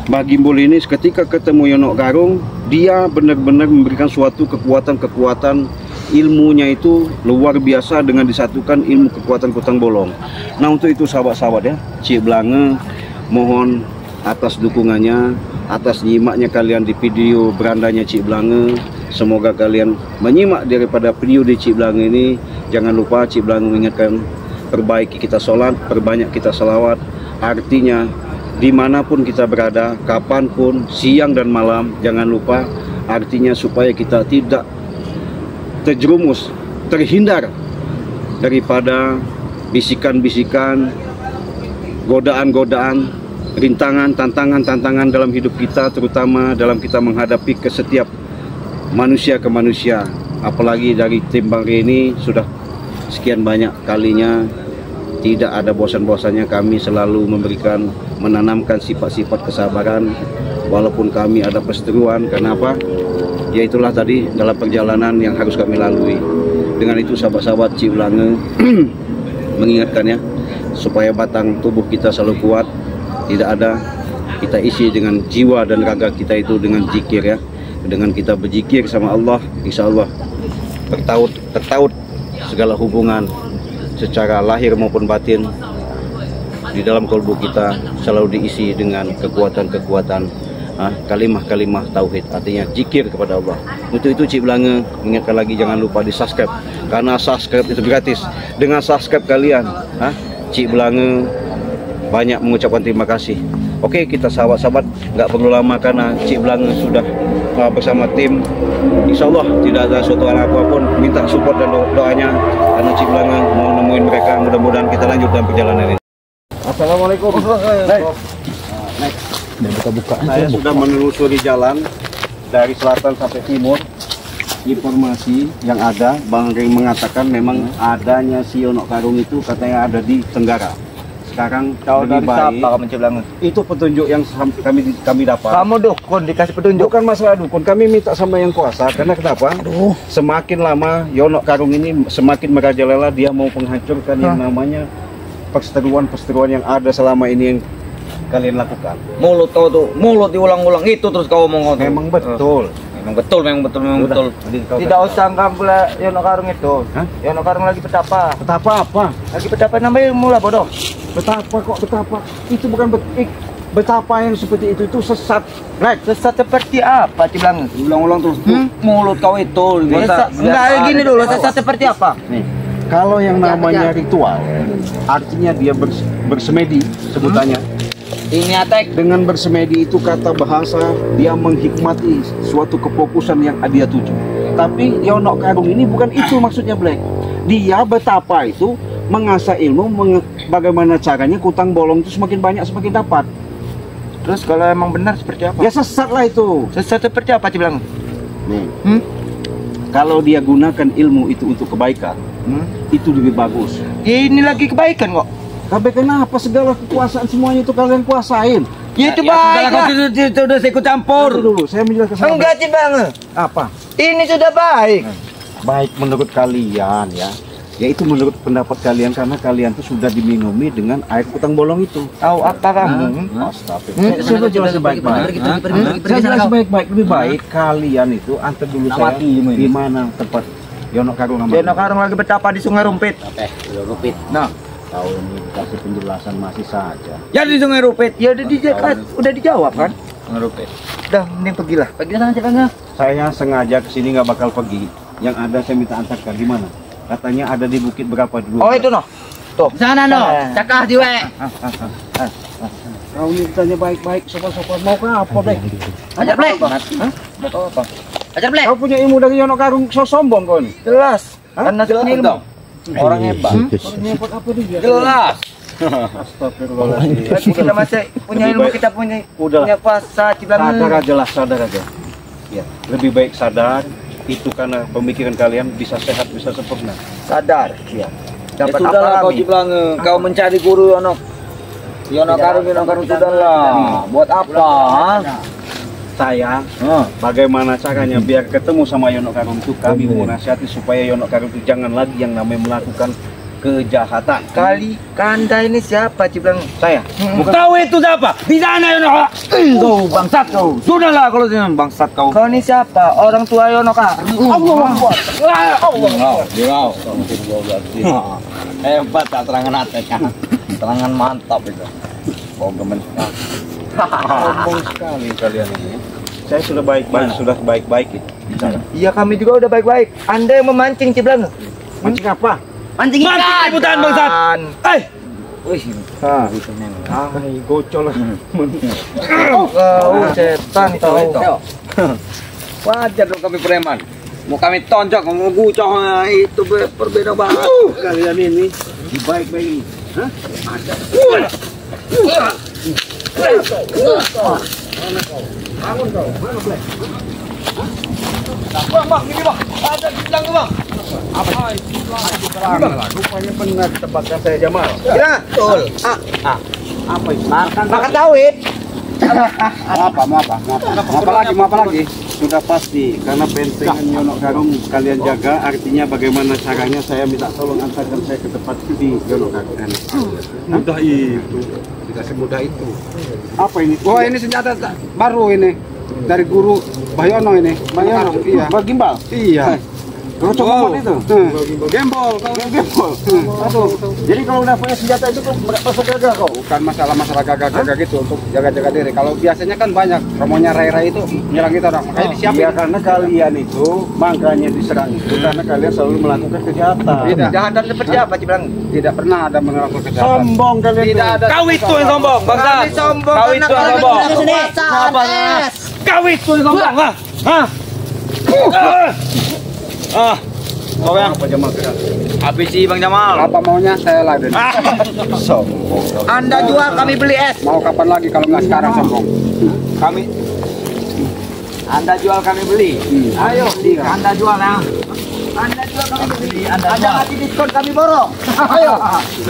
Mbah Gimbul ini ketika ketemu Yono Karung, dia benar-benar memberikan suatu kekuatan ilmunya itu luar biasa dengan disatukan ilmu kekuatan kutang bolong. Nah, untuk itu sahabat-sahabat ya, Cik Blange mohon atas dukungannya, atas nyimaknya kalian di video berandanya Cik Blange. Semoga kalian menyimak daripada video di Cik Blange ini. Jangan lupa Cik Blange mengingatkan, perbaiki kita sholat, perbanyak kita salawat. Artinya dimanapun kita berada, kapanpun, siang dan malam, jangan lupa, artinya supaya kita tidak terjerumus, terhindar daripada bisikan-bisikan, godaan-godaan, rintangan, tantangan dalam hidup kita, terutama dalam kita menghadapi ke setiap manusia ke manusia. Apalagi dari tim Bang Ray ini sudah sekian banyak kalinya, tidak ada bosan-bosannya kami selalu menanamkan sifat-sifat kesabaran, walaupun kami ada perseteruan. Kenapa? Ya itulah tadi dalam perjalanan yang harus kami lalui. Dengan itu sahabat-sahabat Cik Blange mengingatkannya supaya batang tubuh kita selalu kuat, tidak ada, kita isi dengan jiwa dan raga kita itu dengan zikir ya. Dengan kita berzikir sama Allah, insya Allah tertaut segala hubungan secara lahir maupun batin di dalam kalbu kita selalu diisi dengan kekuatan-kekuatan kalimah-kalimah tauhid, artinya zikir kepada Allah. Untuk itu Cik Blange mengingatkan lagi, jangan lupa di subscribe, karena subscribe itu gratis. Dengan subscribe kalian, Cik Blange banyak mengucapkan terima kasih. Oke, kita sahabat-sahabat nggak perlu lama karena Cik Blange sudah bersama tim. Insya Allah tidak ada suatu hal apapun, minta support dan doanya karena Cik Blange mau nemuin mereka. Mudah-mudahan kita lanjut dalam perjalanan ini. Assalamualaikum. Buka-buka. Saya sudah menelusuri jalan dari selatan sampai timur. Informasi yang ada, Bang Ray mengatakan memang adanya si Yono Karung itu katanya ada di Tenggara. Sekarang lebih baik. Itu petunjuk yang kami dapat. Kamu dukun dikasih petunjuk. Bukan masalah dukun, kami minta sama yang kuasa. Karena kenapa? Semakin lama Yono Karung ini semakin merajalela, dia mau menghancurkan yang namanya perseteruan yang ada selama ini yang kalian lakukan. Mulut kau tuh, mulut diulang-ulang itu terus kau ngomong. Memang betul. Memang betul. Tidak usah anggap pula Yono Karung itu. Yono Karung lagi betapa. Betapa apa? Lagi betapa namanya ilmu lah bodoh. Betapa kok betapa? Itu bukan betapa yang seperti itu sesat. Right. Sesat seperti apa Cik Blange? Ulang-ulang terus. Mulut kau itu. Enggak gini dulu, sesat seperti apa? Nih, kalau yang namanya ritual, artinya dia bersemedi sebutannya. Ini atek. Dengan bersemedi itu kata bahasa, dia menghikmati suatu kefokusan yang dia tuju. Tapi Yono Karung ini bukan itu maksudnya, Black. Dia betapa itu mengasah ilmu, bagaimana caranya kutang bolong itu semakin banyak semakin dapat. Terus kalau emang benar seperti apa? Ya sesat lah itu. Sesat seperti apa Cik Blange? Nih, kalau dia gunakan ilmu itu untuk kebaikan, itu lebih bagus. Ini lagi kebaikan kok. Tapi kenapa segala kekuasaan semuanya itu kalian kuasain? Ya itu baik lah. Itu udah saya ikut campur. Dulu, saya menjelaskan. Enggak Cik Blange. Apa? Ini sudah baik. Baik menurut kalian ya. Yaitu menurut pendapat kalian karena kalian tuh sudah diminumi dengan air kutang bolong itu. Tahu apa kamu? Astagfirullah. Saya jelasin baik-baik. Saya jelasin baik-baik. Lebih baik kalian itu antar dulu saya di mana tempat Yono Karung namanya. Yono Karung lagi betapa di Sungai Rumpit. Rumpit. Nah, tahu ini dikasih penjelasan masih saja. Ya di Sungai Rumpit. Ya udah dijawab kan? Sungai Rumpit. Udah, mending pergilah. Pergi sana Cik Blange. Saya sengaja kesini nggak bakal pergi. Yang ada saya minta antarkan di mana? Katanya ada di bukit berapa dulu? Oh itu noh. Tuh. Sana no. Cakah diwe. Kau ini tanya baik-baik, sopan-sopan. Mau ke apa, Black? Ajar Black. Mau apa? Ajar Black. Kau punya ilmu dari Yono Karung, so sombong kau nih. Jelas. Karena ilmu. Orang hebat. Orang hebat apa dia? Jelas. Astagfirullahaladzim. Kita masih punya ilmu, kita punya kuasa Cik Blange. Sadar aja lah, sadar aja. Ya, lebih baik sadar. Itu karena pemikiran kalian bisa sehat, bisa sempurna. Sadar. Ya. Dapat Sudahlah apa kau kami? Cik Blange. Kau mencari guru Yono Karung sudahlah. Buat apa? Saya, bagaimana caranya biar ketemu sama Yono Karung itu kami mau nasihati supaya Yono Karung itu jangan lagi yang namanya melakukan kejahatan. Kali Kanda ini siapa Ciblang? Saya. Hmm. Kau itu siapa? Di sana Yono. Kau bangsat kau. Sudahlah kalau dengan bangsat kau. Kau ini siapa? Orang tua Yono Kak. Allah. Hebat ya terangan ateknya. Terangan mantap itu. Bau gemen. Sombong sekali kalian ini. Saya sudah baik-baik, sudah baik-baik itu. Iya kami juga udah baik-baik. Anda yang memancing Ciblang. Mancing apa? Mancing ikan. Ibutan bangsat. Eh. Wih. Ah, gocol lah. Kau setan kau. Wajar dong kami preman. Mau kami tonjok, mau gucoh itu berbeda banget. Kalian ini baik-baik. Hah? Ada. Bangun kau. Mana Black? Bang, ini bang. Ada bilang bang. Apa? Rupanya benar tebakkan saya Jamal. Ya, betul. Apa itu? Makan tawit. Mau apa lagi? Sudah pasti karena bentengan Yono Karung kalian jaga, artinya bagaimana caranya saya minta tolong antarkan saya ke tempat di Yono Karung. Mudah itu, tidak semudah itu. Apa ini? Oh ini senjata baru ini dari guru Bayono ini. Bayono, iya. Gimbal. Iya. Kalau coba itu, gembol, gembol. Aduh. Jadi kalau udah punya senjata itu tuh masuk gagah kau. Bukan masalah gagah gitu untuk jaga-jaga diri. Kalau biasanya kan banyak romonya rai-rai itu menyerang kita orang. Makanya disiapin. Iya karena kalian itu makanya diserang itu karena kalian selalu melakukan kejahatan. Kejahatan seperti apa Ciblang? Tidak pernah ada melakukan kejahatan. Sombong kalian. Tidak ada. Kau itu yang sombong, bangsa. Kami sombong. Kau itu yang sombong. Kau itu yang sombong, hah? Kau yang apa Jamal? Habis sih Bang Jamal. Apa maunya saya laden. Sombong. Anda jual kami beli es. Mau kapan lagi kalau nggak sekarang sombong? Kami Anda jual kami beli. Ayo, Anda jual ya. Anda jual kami beli. Anda Anda jual. kasih diskon kami borong. Ayo.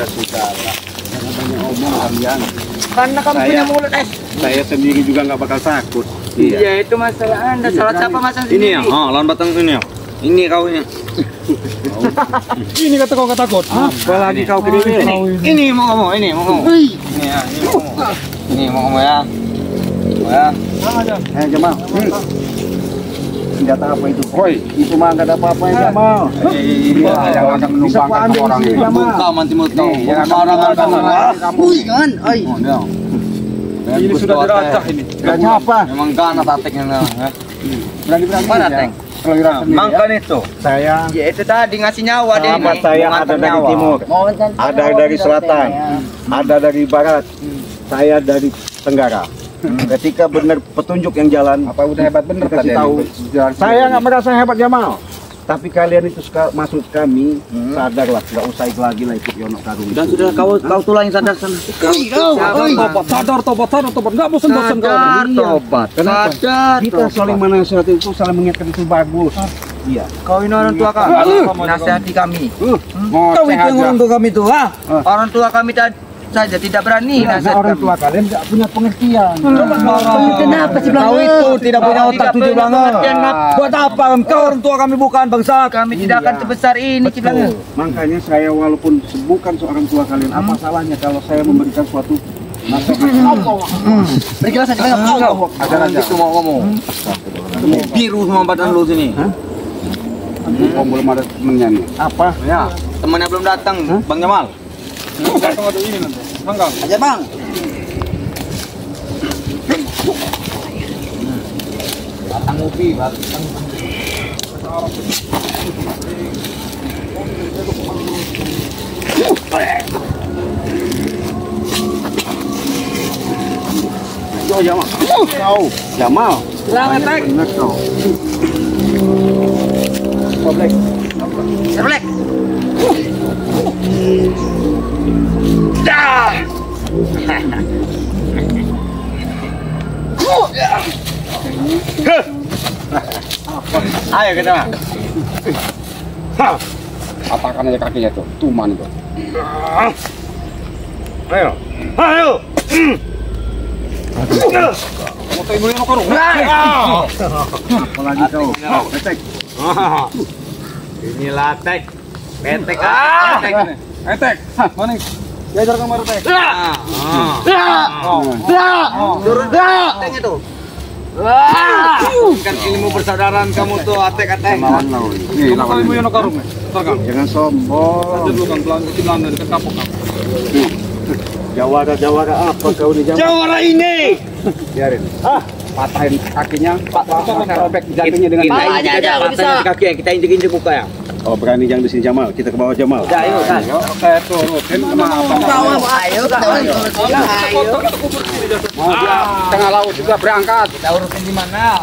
Sudah lah. Jangan banyak omong kalian. Karena kami punya mulut es. Saya sendiri juga nggak bakal takut. Iya, itu masalah Anda. Salah siapa masalah Ini ya, lawan batang ini ya. Ini kau ini. Ini kata kau kata takut. Apalagi kau kriminal. Ini mau ngomong, ini mau ngomong. Ini ya, ini mau ngomong. Ini mau ngomong ya. Ya. Jamal. Senjata apa itu? Woi, itu mah nggak ada apa-apanya Jamal. Jangan ada menumpangkan orang ini. Buka manti mulut kau. Jangan Orang kamu. kan? Ini sudah diracah ini. Diracah apa? Memang ganas ateknya. Berani-berani. Mana Teng? Mangkan itu. Saya Ya itu tadi ngasih nyawa dia sahabat ini. saya ada dari timur, ada dari selatan, ada dari barat, saya dari tenggara. Ketika benar petunjuk yang jalan, apa udah hebat bener kasih tahu. Saya nggak merasa hebat Jamal. Tapi kalian itu maksud kami sadarlah, nggak usah lagi lah ikut Yono Karung. Dan sudah kau tulangin sadar sana. Sadar tobat, nggak bosan-bosan kau. Tobat. Kenapa? Kita saling menasihati itu, saling mengingatkan itu bagus. Iya. Kau ini orang tua kami. Nasihati kami. Kau itu yang orang tua kami tuh, ha? Orang tua kami saja tidak berani nasihat orang kami. tua kalian nggak punya pengertian. Kenapa sih Kau itu tidak punya otak tujuh banget. pengertian, Mat. Buat apa? Kau orang tua kami bukan bangsa. Kami tidak akan sebesar ini Ciblang. Makanya saya walaupun bukan seorang tua kalian, apa salahnya kalau saya memberikan suatu nasihat? Berjelas aja Agar aja. Itu mau ngomong. Biru semua badan lu sini. Oh, belum ada temennya nih. Apa? Ya, temannya belum datang, Bang Jamal. Datang ada ini nanti. Mangga. aja Bang. Batang ubi, batang. Yo Jamal. Kau Jamal. Selamat, Tek. Benar kau. Black. Black. Ayo kita. Atakan aja kakinya tuh, tuman itu. Ayo. Ayo. Moto ibu yang karung. Apalagi kau. Petek. Inilah Tek. Petek. Tek. Tek. Hah, mana? Diajar kamar Tek. Turun Atek itu. Kan ilmu persaudaraan kamu tuh Atek. Nih, lawan ilmu yang karung nih. Terkang. Jangan sombong. Lanjut lu Kang, Belanda dekat kapok Kang. Jawara apa kau nih Jawara? Jawara ini. Biarin. Patahin kakinya, robek jantungnya dengan Patahin kaki ya, kita injek-injek muka ya. Oh berani jangan di sini Jamal, kita ke bawah Jamal. Ayo kan. Oke, turutin kenapa? Ayo kita Mau dia tengah laut juga berangkat. Kita urusin di mana?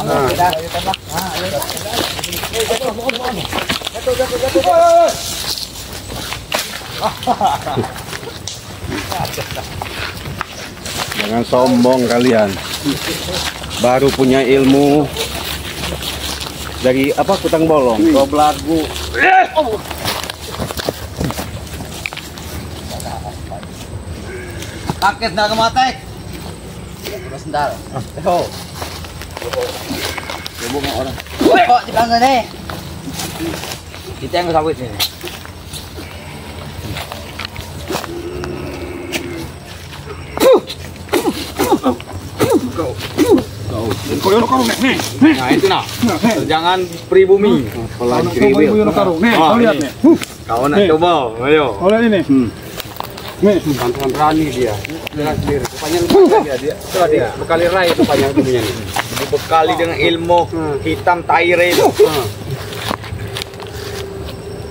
Jangan sombong kalian. Baru punya ilmu dari apa kutang bolong, kau belagu. Kaget dah ke Matek. Terus sendal. Oh. Coba mau orang. Kok di belakang nih? Kita yang sawit sini. Kau yang karung nih. Nah itu nah. Jangan pribumi. Kalau ibu yang karung nih, kau lihat nih. Kau nak coba, ayo. Kau lihat ini. Nih, Bantuan berani dia. Lihat sendiri. Rupanya lupa dia. Coba dia bekali rai rupanya ilmunya nih. Dibekali dengan ilmu hitam taire itu.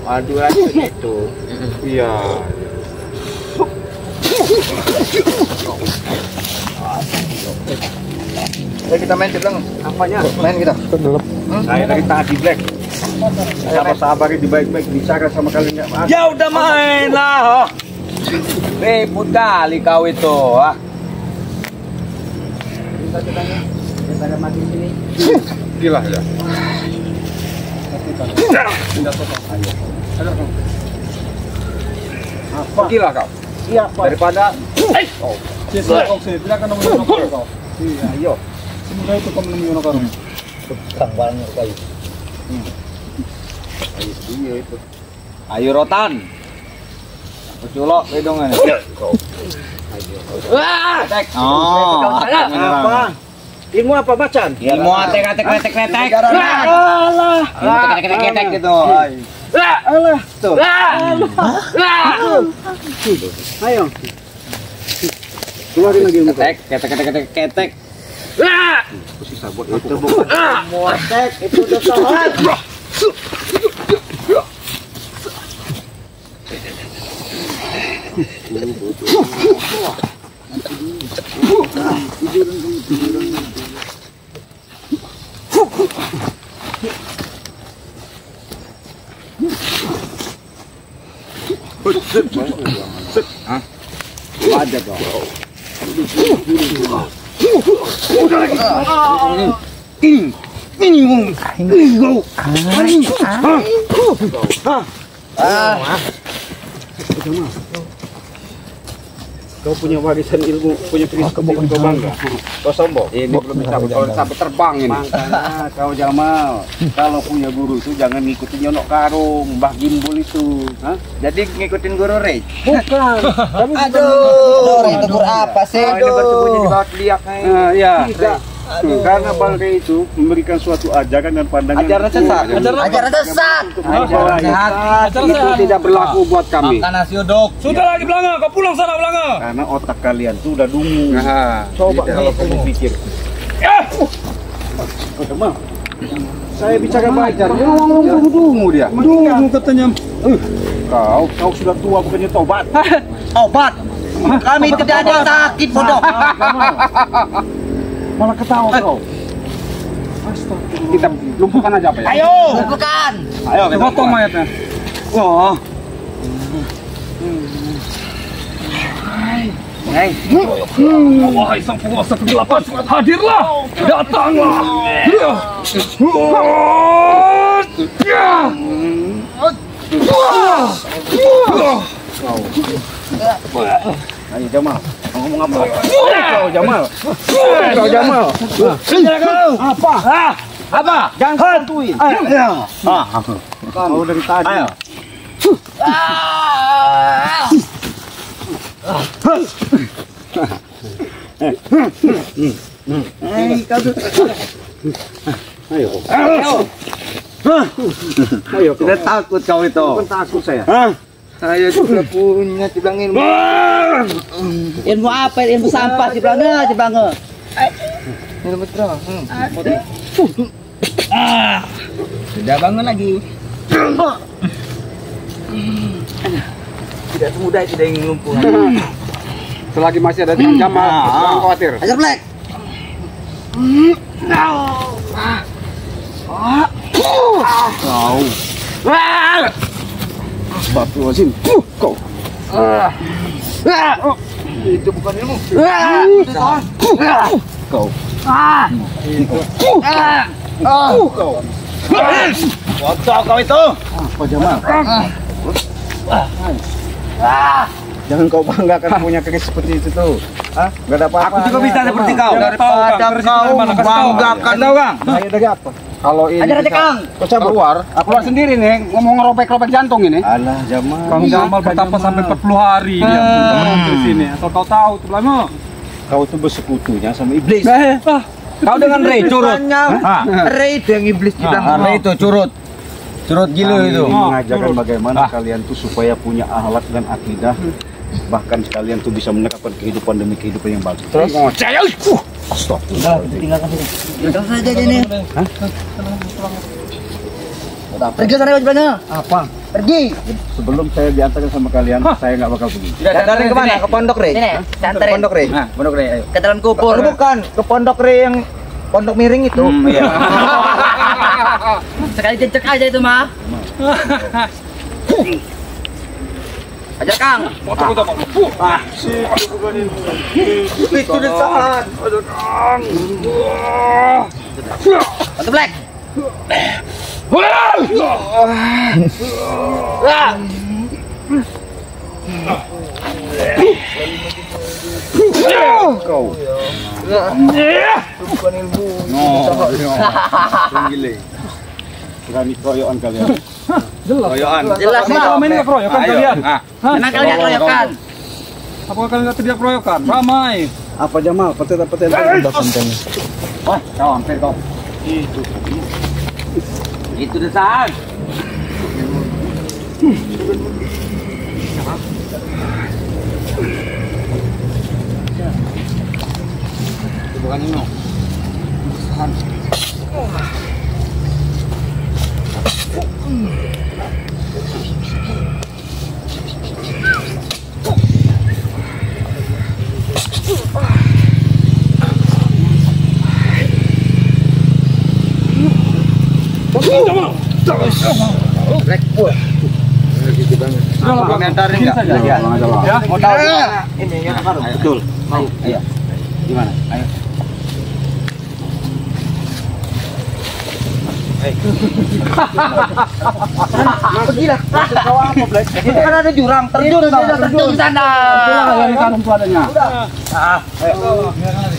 Waduh aja itu. Iya. Kita main bilang Apanya? main kita. Saya dari tadi Black. Saya sabar di baik-baik bicara sama kalian nggak maaf. Ya udah main lah. Ribut kali kau itu, ah. Daripada mati di sini. Gila ya. apa? Gila kau. Iya, Daripada Sisa kau sih, tidak akan menemukan karung kau. iya, ayo. Semudah itu kau menemukan karung. Kang barangnya kayu. Iya itu. Ayo rotan. Peculok pedongan. Wah, Atek. Oh. Apa? Ilmu apa macan? Ilmu atek. Alah. Ketek gitu. Alah. Tuh. Ayo. Keluarin lagi ilmu. Ketek. Susah buat itu bukan. Muatek itu udah salah. Ada dong. Kau punya warisan ilmu, punya prinsip kau bangga. Kau sombong. Ini belum bisa sampai terbang ini. Makanya kau Jamal, kalau punya guru itu jangan ngikutin nyonok karung, Mbah Gimbul itu. Hah? Jadi ngikutin guru Rey. Bukan. Aduh, itu guru apa sih? Ini bersembunyi di bawah liak. Nah, ya. Karena Bang Rey itu memberikan suatu ajaran dan pandangan. Ajaran sesat. Ajaran sesat. Ajaran Sehat. itu tidak berlaku buat kami. Makan nasi uduk. Sudah lagi Belanga, kau pulang sana Belanga. Karena otak kalian tuh udah dungu. Coba kalau kamu pikir. Teman, saya bicara belajar, dia ngomong dungu dia. Dungu katanya. Kau sudah tua bukannya tobat. Obat. Kami tidak ada sakit bodoh. Malah ketawa kau. Kita lumpuhkan aja apa ya? Ayo, bukan. Ayo kita Potong mayatnya. Wah. Wahai sang penguasa kegelapan, hadirlah, datanglah. Ayo Jamal, ngomong apa? Kau Jamal. Kau Jamal. Apa? Apa? Jangan bantuin. Kau dari tadi. Ayo. Tidak takut kau itu. Bukan takut saya. Saya juga punya ciblang ilmu. Ilmu apa? Ilmu sampah Ciblanga. Ilmu terang. Sudah bangun lagi. Tidak semudah itu yang lumpuh. Selagi masih ada ancaman, jangan khawatir. Ajar Black. Kau. Batu asin. Kau. Itu bukan ilmu. Kau. Kau. Bocor kau itu. Apa Jamal? Jangan kau banggakan punya keris seperti itu tuh. Hah? Gak ada apa-apa. Aku juga bisa seperti kau. Daripada kau banggakan Bang. Saya dari apa? Kalau ini Ajar aja Kang. kau cabut. Keluar sendiri nih, ngomong ngerobek-robek jantung ini. Alah, Jamal. Kang Jamal betapa sampai 40 hari dia teman di sini. Asal kau tahu Ciblanga. Kau tuh bersekutunya sama iblis. Kau dengan Ray curut. Ray itu yang iblis bilang. Ray itu curut. Curut gila Kami itu. ini mengajarkan bagaimana kalian tuh supaya punya akhlak dan akidah, bahkan kalian tuh bisa menetapkan kehidupan demi kehidupan yang bagus. Terus astagfirullah. Tinggalkan sini. Terus saja ini. Pergi sana Ciblanga. Apa? Pergi. Sebelum saya diantarkan sama kalian, saya nggak bakal pergi. Dari kemana? Ke pondok Ray. Sini, santerin. Pondok Ray. Pondok Ray. Ayo. Ke dalam kubur. Bukan ke pondok Ray yang pondok miring itu. Iya. Sekali cecek aja itu mah. Ajar Kang. Itu desahan. Bantu Black. Kau. Bukan ilmu. Gile. Berani keroyokan kalian. Koyokan. Jelas nih. Selama ini nggak keroyokan kalian? Memang kalian keroyokan. Apakah kalian nggak terlihat keroyokan? Ramai. Apa Jamal? Petet-petet. Wah, kawan, kau. Itu desahan. Bukan ini. Komentarin enggak? Ya. Mau tahu ini yang harum. Betul. Mau. Ayo. Gimana? Ayo. Pergilah. Kau apa, Black? Itu kan ada jurang, terjun Terjun sana. Dari kanan tuh adanya.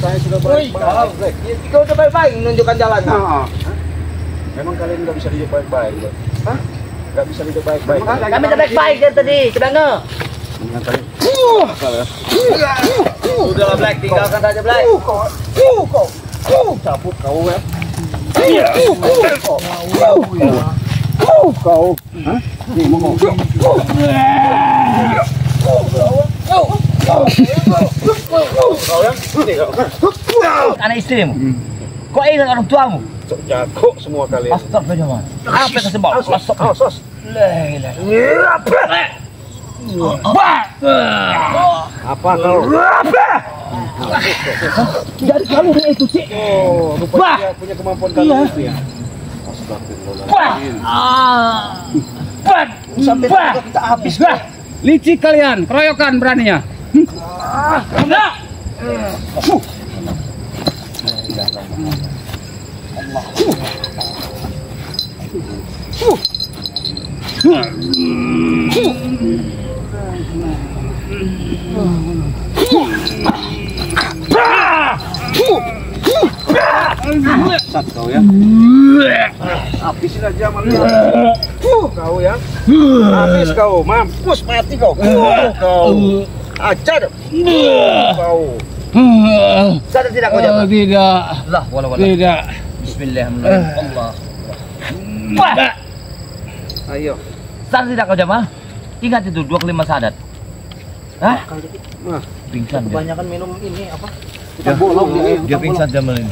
Saya sudah baik-baik. Kau udah baik-baik menunjukkan jalannya. Memang kalian nggak bisa hidup baik-baik. Hah? Nggak bisa hidup baik-baik. Kami udah baik-baik dari tadi, Ciblanga. Dengan kalian. Udahlah Black, tinggalkan saja Black. Cabut kau ya. Kau. Hah? Nih mau. Anak istrimu. Kok ingat orang tuamu? Jago semua kalian. Astagfirullah. Apa yang kasih bau? Sos. Apa kau? Dari kamu itu sih. Oh, rupanya dia punya kemampuan kalian itu ya. Astagfirullahaladzim. Sampai kita habis. Licik kalian, keroyokan beraninya. Sat kau ya. Habisin aja malu. Kau ya. Habis kau, mampus mati kau. Kau. Ajar. Kau. Sadar tidak kau Jamal? Tidak. Lah, wala. Tidak. Bismillahirrahmanirrahim. Allah. Ayo. Sadar tidak kau Jamal? Ingat itu 2 kali sadat. Hah? Wah. Pingsan dia. Kebanyakan minum ini apa? Kita bolong Dia pingsan Jamal ini.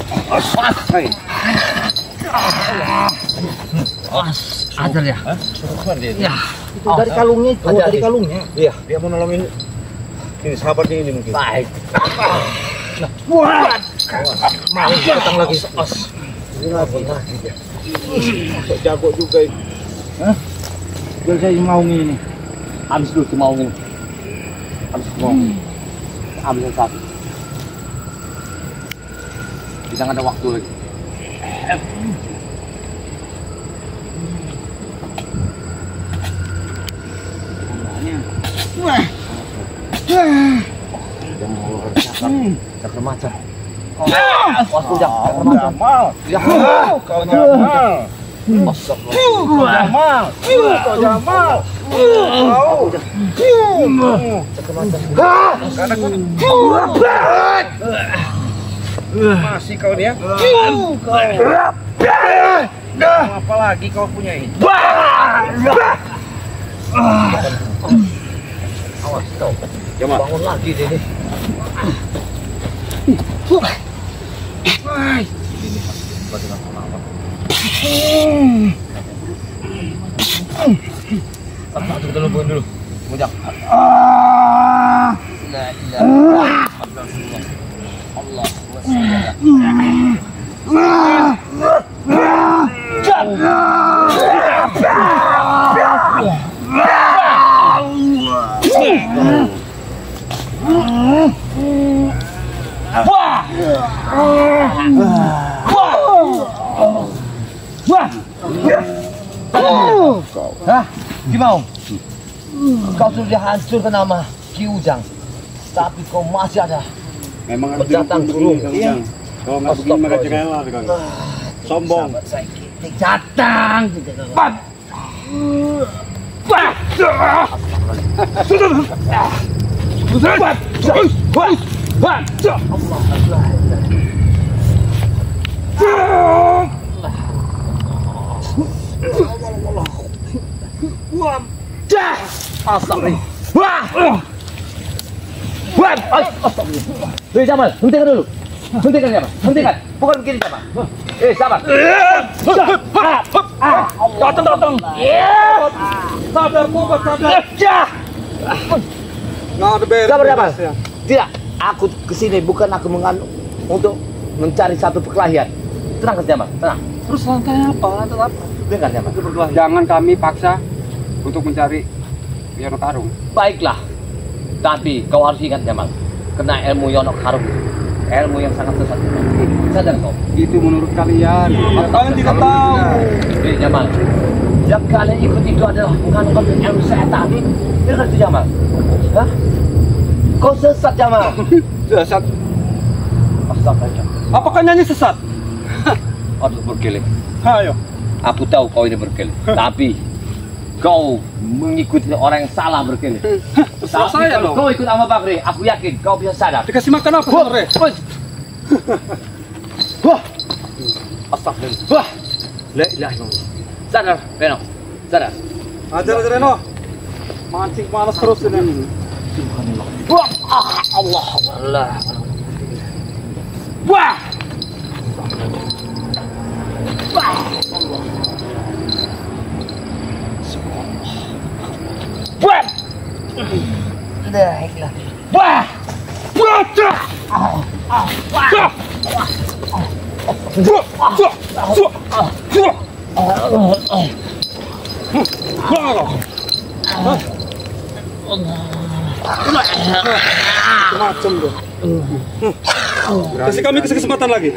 Hai. Ajar ya. Ya. Itu dari kalungnya itu, dari kalungnya. Iya, dia mau nolongin ini sahabatnya ini mungkin. Baik. Mau datang lagi. Ini lagi dia. Sok jago juga ini. Biar saya mau ini. Habis dulu tuh mau ini. Habis mau. Habis yang satu. Kita nggak ada waktu lagi. Cakar macan. Waktu cakar macan. Jamal. Ya. Kau Jamal. Kau Jamal. Kau Jamal. Kau. Cakar macan. Karena masih kau dia. Kau. Apa lagi kau punya ini? Awas kau. Jamal. Bangun lagi dia nih. Satu dulu bukan dulu. Mujak. La ilaha Allah. Hah? Gimana? Kau sudah hancurkan nama Ki Ujang, tapi kau masih ada. Memang harus Datang dihukum dulu. Kang Ujang. Kalau nggak begini mereka rela Kang. Sombong. Datang. Hei Jamal, hentikan dulu. Hentikan Jamal, hentikan. Bukan begini Jamal. Sabar. Datang. Sadar kok, sadar. Nggak ada beres. Sabar Jamal. Tidak, aku kesini bukan aku untuk mencari satu perkelahian. Tenang Jamal, tenang. Terus lantai apa? Lantai apa? Dengar Jamal. Jangan kami paksa untuk mencari Yono Karung. Baiklah. Tapi kau harus ingat Jamal, kena ilmu Yono Karung, ilmu yang sangat sesat. Sadar kau? Itu menurut kalian. Kalian tidak tahu. Hei Jamal, yang kalian ikut itu adalah mengandung ilmu setan. Dengar itu Jamal. Hah? Kau sesat Jamal. Sesat. Astagfirullah. Apakah nyanyi sesat? Aduh berkeling. Ayo. Aku tahu kau ini berkeling, tapi kau mengikuti orang yang salah berkeling. Terserah Tapi saya kalau dong. kau ikut sama Bakri, aku yakin kau bisa sadar. Dikasih makan apa sore? Wah, astagfirullah. Wah, la ilaha illallah. Sadar, Reno. Sadar. Ajar Reno. Mancing malas terus ini. Wah, Allah, Allah. Wah. Wah. Wah. Baiklah. Wah. Macam tuh. Kasih kami kesempatan lagi.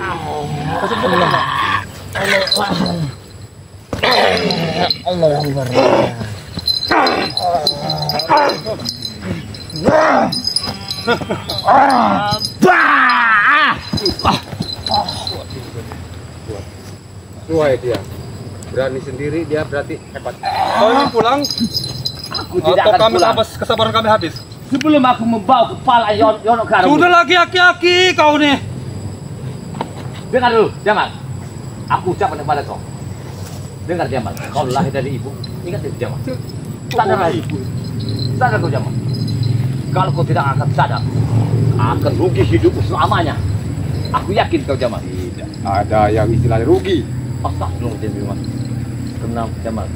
Allah Akbar. Dua dia. berani sendiri, dia berarti hebat. Kau ingin pulang? Aku tidak Atau akan kami pulang habis, kesabaran kami habis? sebelum aku membawa kepala Yonokarung. Sudah lagi aki-aki kau nih. Dengar dulu, Jamal. Aku ucapkan kepada kau. Dengar Jamal, kau lahir dari ibu. Ingat itu Jamal. Sadar lagi. Sadar kau Jamal. Kalau kau tidak akan sadar, akan rugi hidupmu selamanya. Aku yakin kau Jamal. Tidak ada yang istilahnya rugi. Astagfirullahaladzim. Tenang Jamal.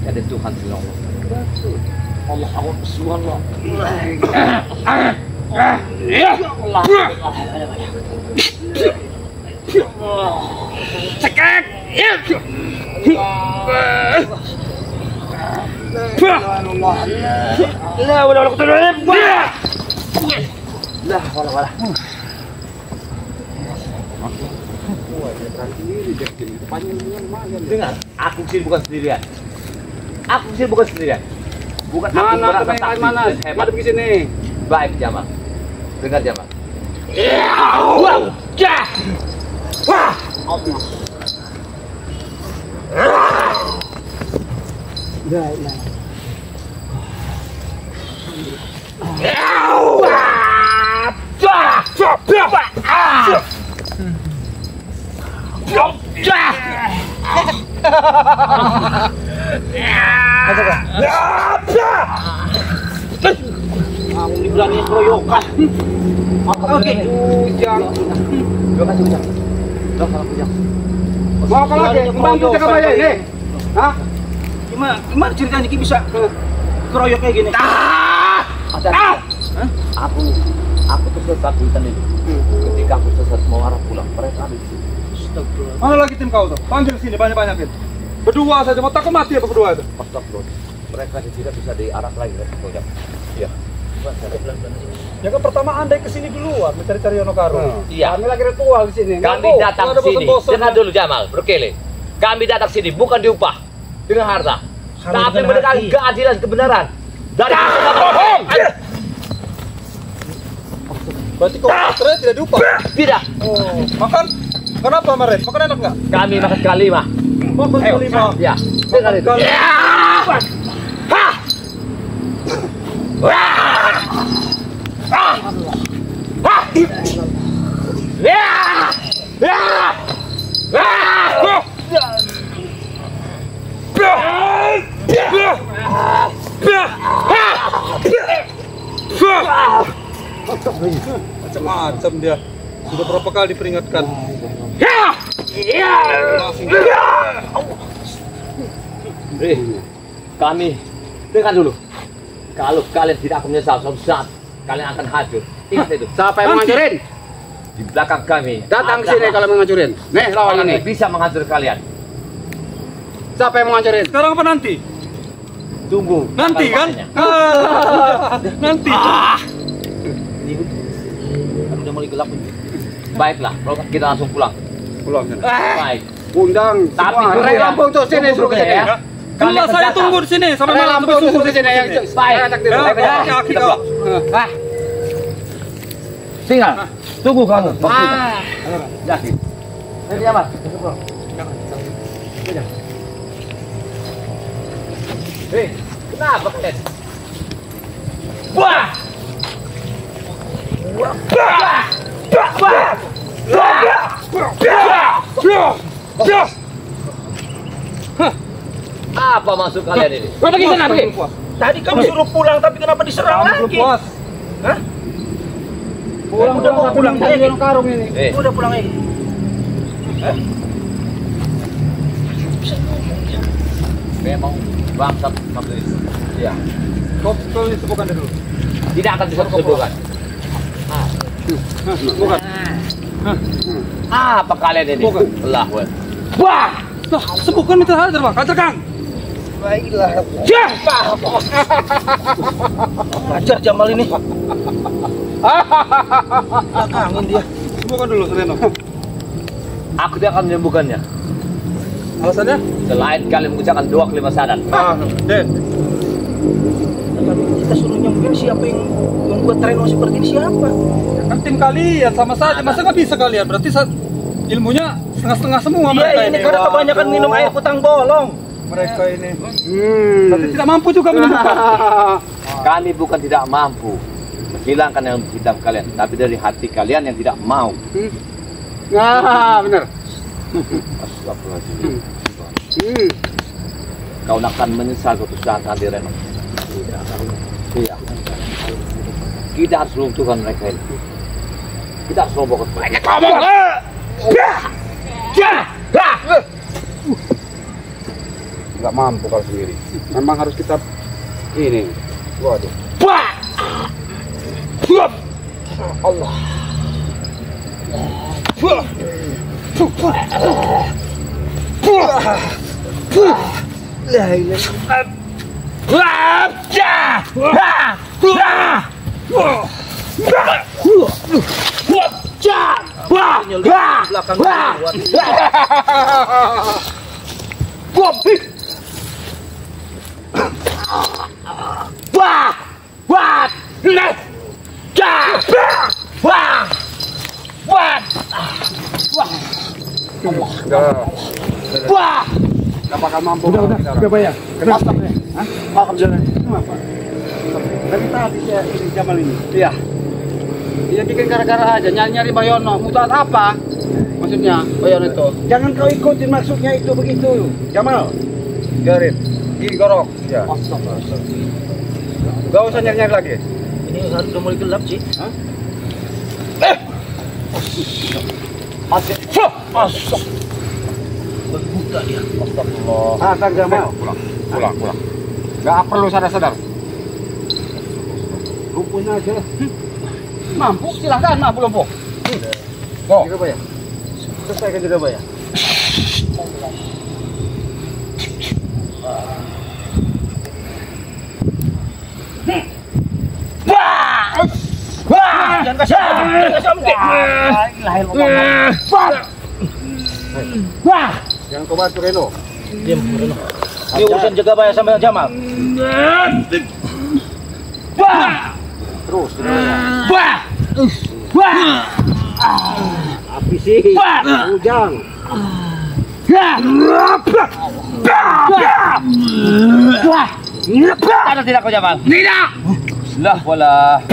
Ada Tuhan Allah. Betul. Allah SWT. Cekek. Dengar, aku kesini bukan sendirian. Aku kesini bukan sendirian. Bukan aku Mana merasa teman takut mana? dan hebat. Mana pergi sini? Baik Jamal. Dengar Jamal. Kamu ini berani keroyokan. Oke. Ujang. Terima kasih Ujang. Ujang. Mau apa lagi? Membantu jaga bayar ini? Hah? Gimana ceritanya Ki bisa keroyok kayak gini? Aku tersesat di hutan ini. Ketika aku tersesat mau arah pulang, mereka ada di sini. Mana lagi tim kau tuh? Panggil sini banyak-banyakin. Berdua saja, mau takut mati apa berdua itu? Astagfirullah. Mereka tidak bisa diarak lagi. Iya. Ya kan pertama andai kesini duluan, mencari-cari Yonokarung. Iya. Kami lagi ritual di sini. Kami datang ada ke sini. bosan-bosan. Dengar dulu Jamal, berkele. Kami datang sini bukan diupah dengan harta, tapi menegakkan keadilan kebenaran. Dari kita bohong. Berarti kau katanya tidak diupah? Tidak. Oh, makan? Kenapa Maret? Makan enak nggak? Kami makan kelima. Makan kelima. Ya. Dengar itu. Macam-macam dia. Sudah berapa kali diperingatkan? Kami dengar dulu. Kalau kalian tidak akan menyesal, suatu saat kalian akan hancur. Ingat itu. Siapa yang menghancurin? Di belakang kami. Datang ke sini kalau menghancurin. Nih, lawan ini. Bisa menghancurkan kalian. Siapa yang menghancurin? Sekarang apa nanti? Tunggu. Nanti kan? Nanti. Kan udah mulai gelap. Baiklah, kalau kita langsung pulang. Pulang sana. Baik. Undang Tapi semua. tunggu Rai ya. Lampung tuh sini Tunggu suruh ke dulu sini. ya. Jelas saya tunggu di sini sampai Rai malam Lampung sampai suruh subuh ke sini yang Baik. takdir. Ya. Kaki kau. Tinggal. Tunggu kamu. Yakin. Ini apa? Hei, kenapa kalian? Wah! Apa maksud kalian ini? Pergi sana, pergi. Tadi kamu suruh pulang tapi kenapa diserang Kamu belum lagi? puas. Hah? Udah mau pulang aja. Karung ini. Udah pulang aja. Memang bangsat maksud itu. Ya. Kau sebutkan dulu. Tidak akan bisa disembuhkan. Bukan. Apa kalian ini? Bukan. Allah. Wah! Nah, sebutkan minta hadir bang. Kacar Kang. Baiklah. Ajar Jamal ini. Angin dia. Sebutkan dulu Reno. Aku tidak akan menyembuhkannya. Alasannya? Selain kalian mengucapkan doa kelima sadat. Den. Kita suruh nyembuhin siapa yang membuat Reno seperti ini siapa? Kan tim kalian sama saja. Masa nggak bisa kalian? Berarti ilmunya setengah-setengah semua Iya, mereka ini karena kebanyakan minum air kutang bolong. Mereka ini. Tapi tidak mampu juga minum. Kami bukan tidak mampu menghilangkan yang hitam kalian, tapi dari hati kalian yang tidak mau. Nah, benar. Astagfirullahaladzim. Kau akan menyesal suatu saat nanti, Reno. Iya. Kita harus runtuhkan mereka ini. Kita harus robohkan mereka. Ngomong! Nggak mampu kalau sendiri. Memang harus kita ini. Waduh. Allah. Nggak bakal mampu. Udah bayar. Kenapa? Maaf jalan. Kenapa? Dari tadi ya ini Jamal ini. Iya. Dia bikin gara-gara aja nyari-nyari Bayono. Mutat apa? Maksudnya Bayono itu. Jangan kau ikutin maksudnya itu begitu. Jamal. Garit. Gigi gorok. Ya. Gak usah nyari-nyari lagi. Ini udah mulai gelap sih. Berbuka dia. Astagfirullah. Kang Jamal. Pulang. Gak perlu sadar-sadar. Lumpuhnya aja. Mampu, silahkan mampu lumpuh. Juga bayar. Selesaikan juga bayar. Jangan kasih Jangan kau bantu Reno. Diam, Reno. Ini urusan jaga bayar sama Jamal. Terus. Habisi. Ujang. Ada tidak kau Jamal? Tidak. Lah, wala.